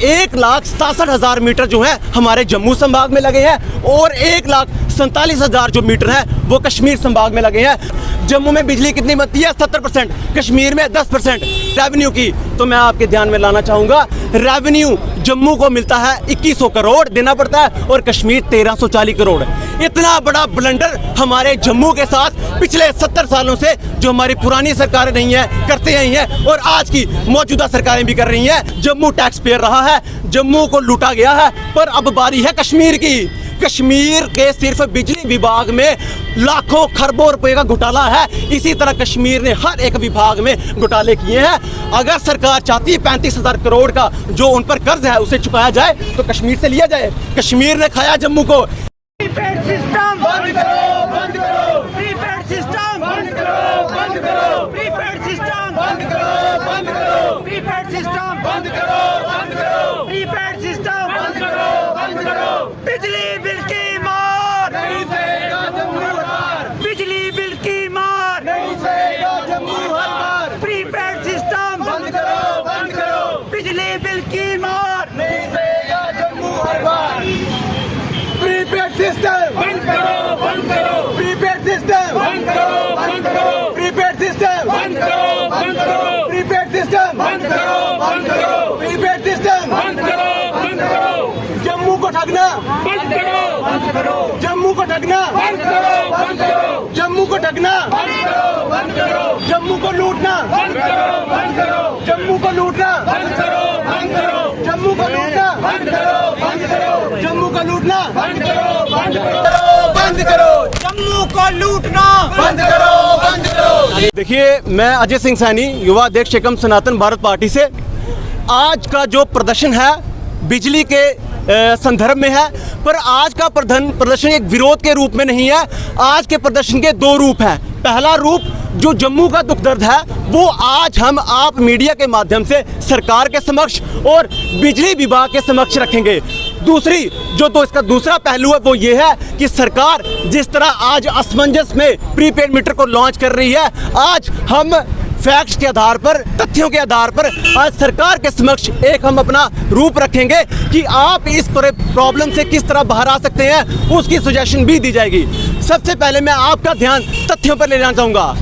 1,67,000 metre जो है हमारे जम्मू संभाग में लगे हैं और 1,47,000 जो मीटर है वो कश्मीर संभाग में लगे हैं। जम्मू में बिजली कितनी बनती है? 70%, कश्मीर में 10% रेवेन्यू की। तो मैं आपके ध्यान में लाना चाहूँगा, रेवेन्यू जम्मू को मिलता है 2100 करोड़ देना पड़ता है और कश्मीर 1340 करोड़। इतना बड़ा ब्लंडर हमारे जम्मू के साथ पिछले 70 सालों से जो हमारी पुरानी सरकारें नहीं हैं करते आई हैं और आज की मौजूदा सरकारें भी कर रही हैं। जम्मू टैक्स पेयर रहा है, जम्मू को लूटा गया है, पर अब बारी है कश्मीर की। कश्मीर के सिर्फ बिजली विभाग में लाखों खरबों रुपए का घोटाला है। इसी तरह कश्मीर ने हर एक विभाग में घोटाले किए हैं। अगर सरकार चाहती है 35,000 करोड़ का जो उन पर कर्ज है उसे चुकाया जाए तो कश्मीर से लिया जाए। कश्मीर ने खाया जम्मू को। प्रीपेड सिस्टम बंद करो, बंद करो। प्रीपेड सिस्टम बंद करो, बंद करो। प्रीपेड सिस्टम बंद करो, बंद करो। प्रीपेड सिस्टम बंद करो, बंद करो। प्रीपेड सिस्टम बंद करो, बंद करो। बिजली बिल की मार नहीं सहेगा जम्मू हर बार। बिजली बिल की मार नहीं सहेगा जम्मू हर बार। प्रीपेड सिस्टम बंद करो, बंद करो। बिजली बिल की मार नहीं सहेगा जम्मू हर बार। प्रीपेड सिस्टम बंद करो, बंद करो। प्रीपेड सिस्टम बंद करो, बंद करो। प्रीपेड सिस्टम बंद करो, बंद करो। प्रीपेड सिस्टम बंद करो, बंद करो। प्रीपेड सिस्टम बंद करो, बंद करो। जम्मू को ठगना बंद करो, बंद करो। जम्मू को ठगना बंद करो, बंद करो। जम्मू को ठगना बंद करो, बंद करो। जम्मू को लूटना बंद करो, बंद करो। जम्मू को लूटना बंद करो, बंद करो। जम्मू को लूटना बंद करो, बंद करो। जम्मू को लूटना बंद करो, बंद करो। बंद करो जम्मू को लूटना बंद करो, बंद करो। देखिए, मैं अजय सिंह सैनी, युवा अध्यक्ष एकम सनातन भारत पार्टी से। आज का जो प्रदर्शन है बिजली के संदर्भ में है, पर आज का प्रदर्शन एक विरोध के रूप में नहीं है। आज के प्रदर्शन के दो रूप हैं। पहला रूप जो जम्मू का दुख दर्द है वो आज हम आप मीडिया के माध्यम से सरकार के समक्ष और बिजली विभाग के समक्ष रखेंगे। दूसरी जो इसका दूसरा पहलू है वो ये है कि सरकार जिस तरह आज असमंजस में प्रीपेड मीटर को लॉन्च कर रही है, आज हम फैक्ट्स के आधार पर, तथ्यों के आधार पर आज सरकार के समक्ष एक हम अपना रूप रखेंगे कि आप इस प्रॉब्लम से किस तरह बाहर आ सकते हैं, उसकी सजेशन भी दी जाएगी। सबसे पहले मैं आपका ध्यान तथ्यों पर ले जाना चाहूँगा।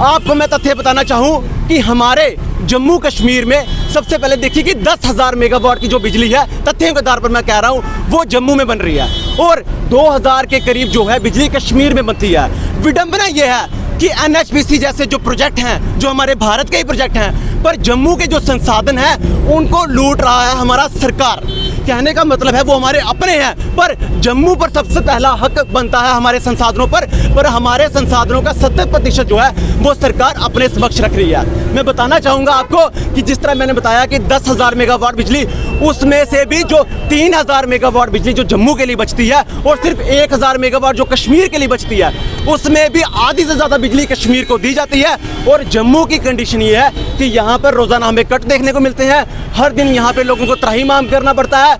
आपको मैं तथ्य बताना चाहूँ कि हमारे जम्मू कश्मीर में सबसे पहले देखिए कि 10,000 मेगावाट की जो बिजली है, तथ्यों के आधार पर मैं कह रहा हूँ, वो जम्मू में बन रही है और 2,000 के करीब जो है बिजली कश्मीर में बनती है। विडंबना ये है कि NHPC जैसे जो प्रोजेक्ट हैं, जो हमारे भारत के ही प्रोजेक्ट हैं, पर जम्मू के जो संसाधन हैं उनको लूट रहा है हमारा सरकार। कहने का मतलब है वो हमारे अपने हैं, पर जम्मू पर सबसे पहला हक बनता है हमारे संसाधनों पर हमारे संसाधनों का 70% जो है वो सरकार अपने समक्ष रख रही है। मैं बताना चाहूँगा आपको कि जिस तरह मैंने बताया कि 10,000 मेगावाट बिजली, उसमें से भी जो 3,000 मेगावाट बिजली जो जम्मू के लिए बचती है और सिर्फ 1,000 मेगावाट जो कश्मीर के लिए बचती है, उसमें भी आधी से ज़्यादा बिजली कश्मीर को दी जाती है। और जम्मू की कंडीशन ये है कि यहाँ पर रोज़ाना हमें कट देखने को मिलते हैं, हर दिन यहाँ पे लोगों को त्राहिमाम करना पड़ता है।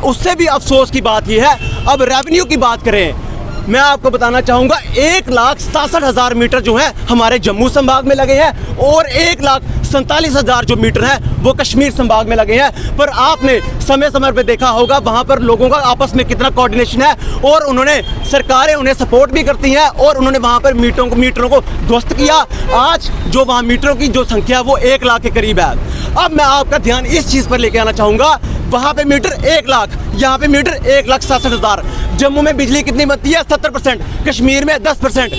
उससे भी अफसोस की बात यह है, अब रेवेन्यू की बात करें, मैं आपको बताना चाहूँगा 1,67,000 मीटर जो है हमारे जम्मू संभाग में लगे हैं और 1,47,000 जो मीटर हैं वो कश्मीर संभाग में लगे हैं। पर आपने समय समय पर देखा होगा वहाँ पर लोगों का आपस में कितना कोऑर्डिनेशन है और उन्होंने सरकारें उन्हें सपोर्ट भी करती हैं और उन्होंने वहाँ पर मीटरों को ध्वस्त किया। आज जो वहाँ मीटरों की जो संख्या वो 1 लाख के करीब है। अब मैं आपका ध्यान इस चीज़ पर लेके आना चाहूँगा, वहाँ पे मीटर 1 लाख, यहाँ पे मीटर 1,67,000। जम्मू में बिजली कितनी बनती है? 70%, कश्मीर में 10%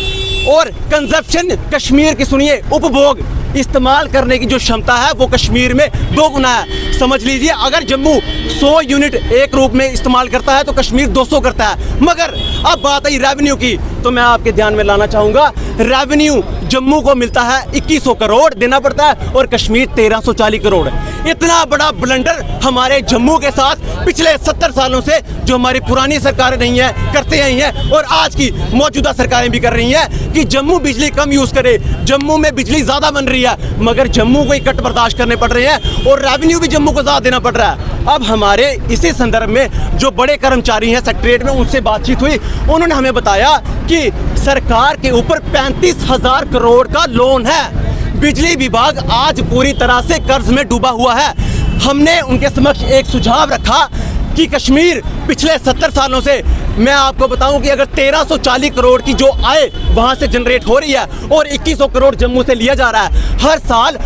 और कंजप्शन कश्मीर की, सुनिए, उपभोग इस्तेमाल करने की जो क्षमता है वो कश्मीर में 2 गुना है। समझ लीजिए, अगर जम्मू 100 यूनिट एक रूप में इस्तेमाल करता है तो कश्मीर 200 करता है। मगर अब बात आई रेवेन्यू की, तो मैं आपके ध्यान में लाना चाहूँगा, रेवेन्यू जम्मू को मिलता है 2100 करोड़ देना पड़ता है और कश्मीर 1340 करोड़। इतना बड़ा ब्लंडर हमारे जम्मू के साथ पिछले 70 सालों से जो हमारी पुरानी सरकारें नहीं हैं करते आई हैं और आज की मौजूदा सरकारें भी कर रही हैं कि जम्मू बिजली कम यूज़ करे। जम्मू में बिजली ज़्यादा बन रही है मगर जम्मू को ही कट बर्दाश्त करने पड़ रहे हैं और रेवेन्यू भी जम्मू को ज़्यादा देना पड़ रहा है। अब हमारे इसी संदर्भ में जो बड़े कर्मचारी हैं सेक्रेटरीट में, उनसे बातचीत हुई, उन्होंने हमें बताया कि सरकार के ऊपर 35,000 करोड़ का लोन है। बिजली विभाग आज पूरी तरह से कर्ज में डूबा हुआ है। हमने उनके समक्ष एक सुझाव रखा कि कश्मीर पिछले 70 सालों से, मैं आपको बताऊं कि अगर 1340 करोड़ की जो आय वहां से जनरेट हो रही है और 2100 करोड़ जम्मू से लिया जा रहा है, हर साल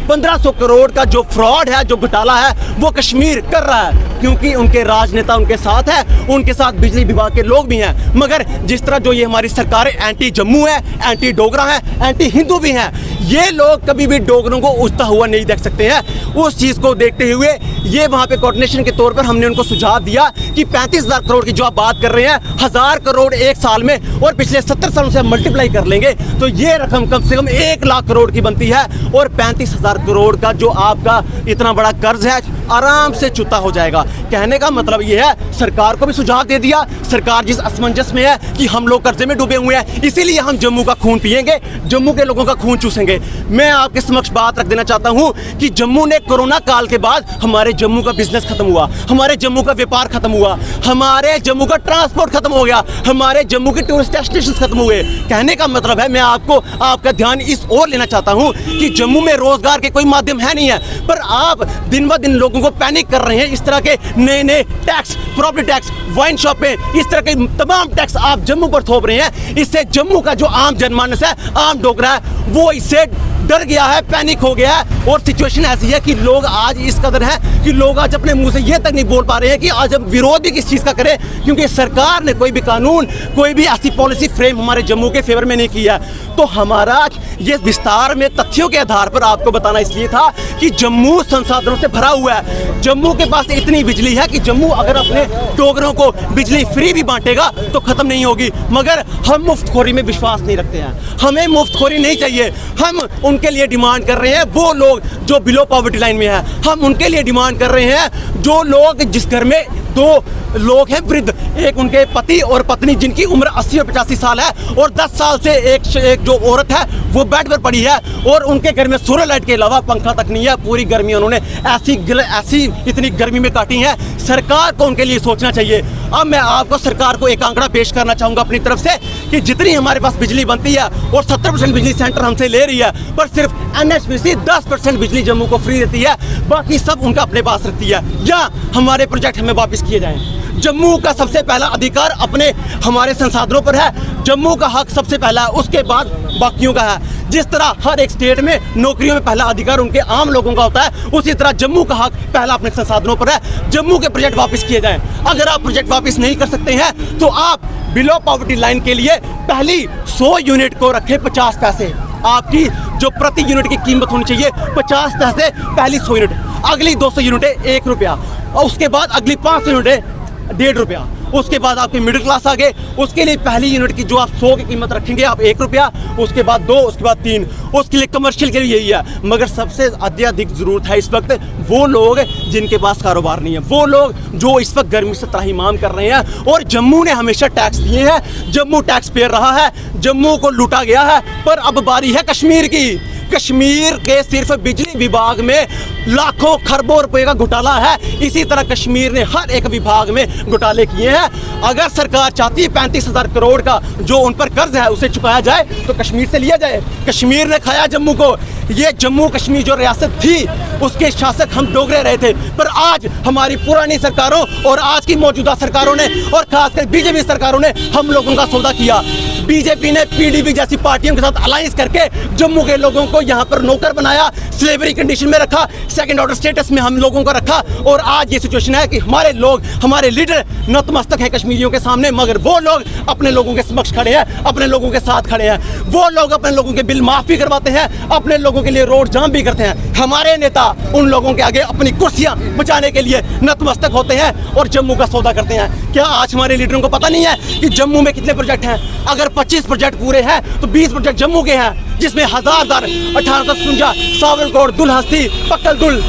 1500 करोड़ का जो फ्रॉड है, जो घोटाला है, वो कश्मीर कर रहा है, क्योंकि उनके राजनेता उनके साथ है, उनके साथ बिजली विभाग के लोग भी हैं। मगर जिस तरह जो ये हमारी सरकारें एंटी जम्मू है, एंटी डोगरा है, एंटी हिंदू भी हैं, ये लोग कभी भी डोगरों को उठता हुआ नहीं देख सकते हैं। उस चीज़ को देखते हुए ये वहाँ पे कोऑर्डिनेशन के तौर पर हमने उनको सुझाव दिया कि 35,000 करोड़ की जो आप बात कर रहे हैं, 1000 करोड़ एक साल में और पिछले 70 सालों से मल्टीप्लाई कर लेंगे तो ये रकम कम से कम 1 लाख करोड़ की बनती है और 35,000 करोड़ का जो आपका इतना बड़ा कर्ज है आराम से चुता हो जाएगा। कहने का मतलब ये है, सरकार को भी सुझाव दे दिया, सरकार जिस असमंजस में है कि हम लोग कर्जे में डूबे हुए हैं, इसीलिए हम जम्मू का खून पिएंगे, जम्मू के लोगों का खून चूसेंगे। मैं आपके समक्ष बात रख देना चाहता हूं कि जम्मू ने कोरोना काल के बाद हमारे जम्मू का बिजनेस खत्म हुआ, हमारे जम्मू का व्यापार खत्म हुआ, हमारे जम्मू का ट्रांसपोर्ट खत्म हो गया, हमारे जम्मू के टूरिस्ट डेस्टिनेशन खत्म हुए। कहने का मतलब है, मैं आपका ध्यान इस ओर लेना चाहता हूं कि जम्मू में रोजगार के कोई माध्यम है नहीं है, पर आप दिन ब दिन लोगों को पैनिक कर रहे हैं। इस तरह के नए tax, property tax, wine shop पे, इस तरह के तमाम टैक्स आप जम्मू पर थोप रहे हैं। इससे जम्मू का जो आम जनमानस है, आम डोगरा है, वो इससे डर गया है, पैनिक हो गया है। और सिचुएशन ऐसी है कि लोग आज इस कदर हैं कि लोग आज अपने मुंह से ये तक नहीं बोल पा रहे हैं कि आज हम विरोध भी किस चीज़ का करें, क्योंकि सरकार ने कोई भी कानून, कोई भी ऐसी पॉलिसी फ्रेम हमारे जम्मू के फेवर में नहीं किया। तो हमारा ये विस्तार में तथ्यों के आधार पर आपको बताना इसलिए था कि जम्मू संसाधनों से भरा हुआ है। जम्मू के पास इतनी बिजली है कि जम्मू अगर अपने डोगरों को बिजली फ्री भी बांटेगा तो खत्म नहीं होगी। मगर हम मुफ्तखोरी में विश्वास नहीं रखते हैं, हमें मुफ्तखोरी नहीं चाहिए। हम उनके लिए डिमांड कर रहे हैं, वो लोग जो बिलो पॉवर्टी लाइन में है, हम उनके लिए डिमांड कर रहे हैं। जो लोग, जिस घर में 2 लोग हैं वृद्ध, एक उनके पति और पत्नी जिनकी उम्र 80 और 85 साल है, और 10 साल से एक जो औरत है वो बेड पर पड़ी है, और उनके घर में सोलर लाइट के अलावा पंखा तक नहीं है। पूरी गर्मी उन्होंने ऐसी इतनी गर्मी में काटी है। सरकार को उनके लिए सोचना चाहिए। अब मैं आपको सरकार को एक आंकड़ा पेश करना चाहूँगा अपनी तरफ से कि जितनी हमारे पास बिजली बनती है और 70% बिजली सेंटर हमसे ले रही है, पर सिर्फ NHPC 10% बिजली जम्मू को फ्री देती है, बाकी सब उनका अपने पास रखती है। या हमारे प्रोजेक्ट हमें वापस किए जाएं। जम्मू का सबसे पहला अधिकार अपने हमारे संसाधनों पर है, जम्मू का हक सबसे पहला है, उसके बाद बाकियों का है। जिस तरह हर एक स्टेट में नौकरियों में पहला अधिकार उनके आम लोगों का होता है, उसी तरह जम्मू का हक पहला अपने संसाधनों पर है। जम्मू के प्रोजेक्ट वापस किए जाएं। अगर आप प्रोजेक्ट वापस नहीं कर सकते हैं तो आप बिलो पॉवर्टी लाइन के लिए पहली 100 यूनिट को रखें 50 पैसे। आपकी जो प्रति यूनिट की कीमत होनी चाहिए 50 पैसे पहली 100 यूनिट, अगली 200 यूनिटें 1 रुपया, और उसके बाद अगली 500 यूनिटें 1.5 रुपया। उसके बाद आपके मिडिल क्लास आ गए, उसके लिए पहली यूनिट की जो आप 100 की कीमत रखेंगे आप 1 रुपया, उसके बाद 2, उसके बाद 3, उसके लिए कमर्शियल के लिए यही है। मगर सबसे अत्यधिक ज़रूरत है इस वक्त वो लोग जिनके पास कारोबार नहीं है, वो लोग जो इस वक्त गर्मी से त्राहिमाम कर रहे हैं। और जम्मू ने हमेशा टैक्स दिए हैं, जम्मू टैक्स पेयर रहा है, जम्मू को लूटा गया है। पर अब बारी है कश्मीर की। कश्मीर के सिर्फ बिजली विभाग में लाखों खरबों रुपए का घोटाला है। इसी तरह कश्मीर ने हर एक विभाग में घोटाले किए हैं। अगर सरकार चाहती है 35,000 करोड़ का जो उन पर कर्ज है उसे चुकाया जाए तो कश्मीर से लिया जाए। कश्मीर ने खाया जम्मू को। ये जम्मू कश्मीर जो रियासत थी उसके शासक हम डोगरे रहे थे, पर आज हमारी पुरानी सरकारों और आज की मौजूदा सरकारों ने और खासकर बीजेपी सरकारों ने हम लोगों का सौदा किया। बीजेपी ने PDP जैसी पार्टियों के साथ अलायंस करके जम्मू के लोगों को यहाँ पर नौकर बनाया, स्लेवरी कंडीशन में रखा, सेकंड ऑर्डर स्टेटस में हम लोगों को रखा। और आज ये सिचुएशन है कि हमारे लोग, हमारे लीडर नतमस्तक हैं कश्मीरियों के सामने, मगर वो लोग अपने लोगों के समक्ष खड़े हैं, अपने लोगों के साथ खड़े हैं। वो लोग अपने लोगों के बिल माफ़ भी करवाते हैं, अपने लोगों के लिए रोड जाम भी करते हैं। हमारे नेता उन लोगों के आगे अपनी कुर्सियां बचाने के लिए नतमस्तक होते हैं और जम्मू का सौदा करते हैं। क्या आज हमारे लीडरों को पता नहीं है कि जम्मू में कितने प्रोजेक्ट हैं? अगर 25 प्रोजेक्ट पूरे हैं तो 20 प्रोजेक्ट जम्मू के हैं, जिसमें 1857 सावरकोट, दुलहस्ती, पक्कलदुल,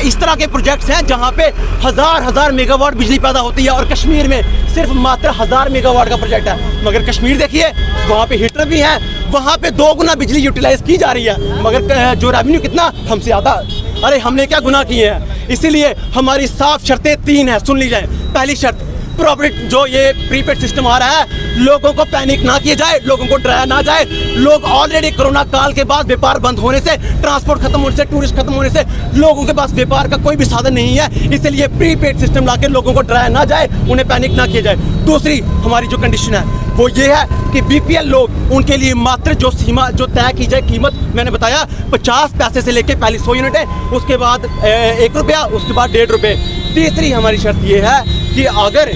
इस तरह के प्रोजेक्ट्स हैं जहां पे हजार मेगावाट बिजली पैदा होती है। और कश्मीर में सिर्फ मात्र 1000 मेगावाट का प्रोजेक्ट है। मगर कश्मीर देखिए, वहां पे हीटर भी हैं, वहां पे 2 गुना बिजली यूटिलाइज की जा रही है, मगर जो रेवेन्यू कितना हमसे ज़्यादा। अरे हमने क्या गुनाह किए हैं? इसीलिए हमारी साफ शर्तें 3 हैं, सुन ली जाए। पहली शर्त, प्रॉफिट जो ये प्रीपेड सिस्टम आ रहा है, लोगों को पैनिक ना किया जाए, लोगों को डराया ना जाए। लोग ऑलरेडी कोरोना काल के बाद व्यापार बंद होने से, ट्रांसपोर्ट खत्म होने से, टूरिस्ट खत्म होने से लोगों के पास व्यापार का कोई भी साधन नहीं है। इसलिए प्रीपेड सिस्टम लाके लोगों को डराया ना जाए, उन्हें पैनिक ना किया जाए। दूसरी हमारी जो कंडीशन है वो ये है कि बीपीएल लोग, उनके लिए मात्र जो सीमा जो तय की जाए कीमत, मैंने बताया 50 पैसे से लेके पहली 100 यूनिट है, उसके बाद 1 रुपया, उसके बाद 1.5 रुपये। तीसरी हमारी शर्त ये है कि अगर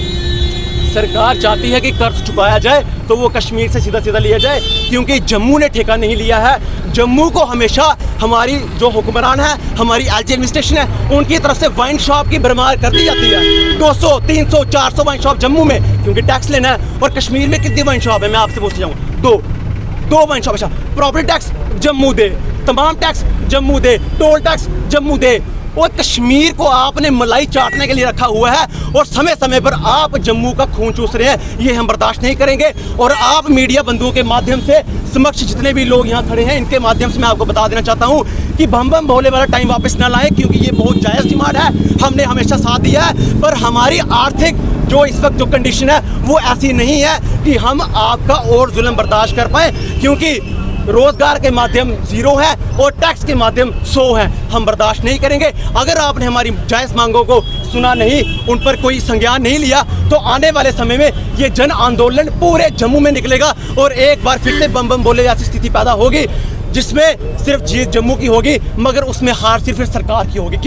सरकार चाहती है कि कर्ज चुकाया जाए तो वो कश्मीर से सीधा सीधा लिया जाए, क्योंकि जम्मू ने ठेका नहीं लिया है। जम्मू को हमेशा हमारी जो हुक्मरान है, हमारी एलजी एडमिनिस्ट्रेशन है, उनकी तरफ से वाइन शॉप की भरमार कर दी जाती है। 200, 300, 400 वाइन शॉप जम्मू में, क्योंकि टैक्स लेना है। और कश्मीर में कितनी वाइन शॉप है, मैं आपसे पूछना चाहूँगा? दो वाइन शॉप। अच्छा, प्रॉपर्टी टैक्स जम्मू दे, तमाम टैक्स जम्मू दे, टोल टैक्स जम्मू दे। और कश्मीर को आपने मलाई चाटने के लिए रखा हुआ है और समय समय पर आप जम्मू का खून चूस रहे हैं। ये हम बर्दाश्त नहीं करेंगे। और आप मीडिया बंधुओं के माध्यम से समक्ष जितने भी लोग यहाँ खड़े हैं, इनके माध्यम से मैं आपको बता देना चाहता हूँ कि बम बम भोले वाला टाइम वापस ना लाएं, क्योंकि ये बहुत जायज़ डिमांड है। हमने हमेशा साथ दिया है, पर हमारी आर्थिक जो इस वक्त जो कंडीशन है वो ऐसी नहीं है कि हम आपका और जुल्म बर्दाश्त कर पाएँ, क्योंकि रोजगार के माध्यम 0 है और टैक्स के माध्यम 100 है। हम बर्दाश्त नहीं करेंगे। अगर आपने हमारी जायज़ मांगों को सुना नहीं, उन पर कोई संज्ञान नहीं लिया, तो आने वाले समय में ये जन आंदोलन पूरे जम्मू में निकलेगा और एक बार फिर से बम बम बोले जैसी स्थिति पैदा होगी, जिसमें सिर्फ जीत जम्मू की होगी, मगर उसमें हार सिर्फ सरकार की होगी।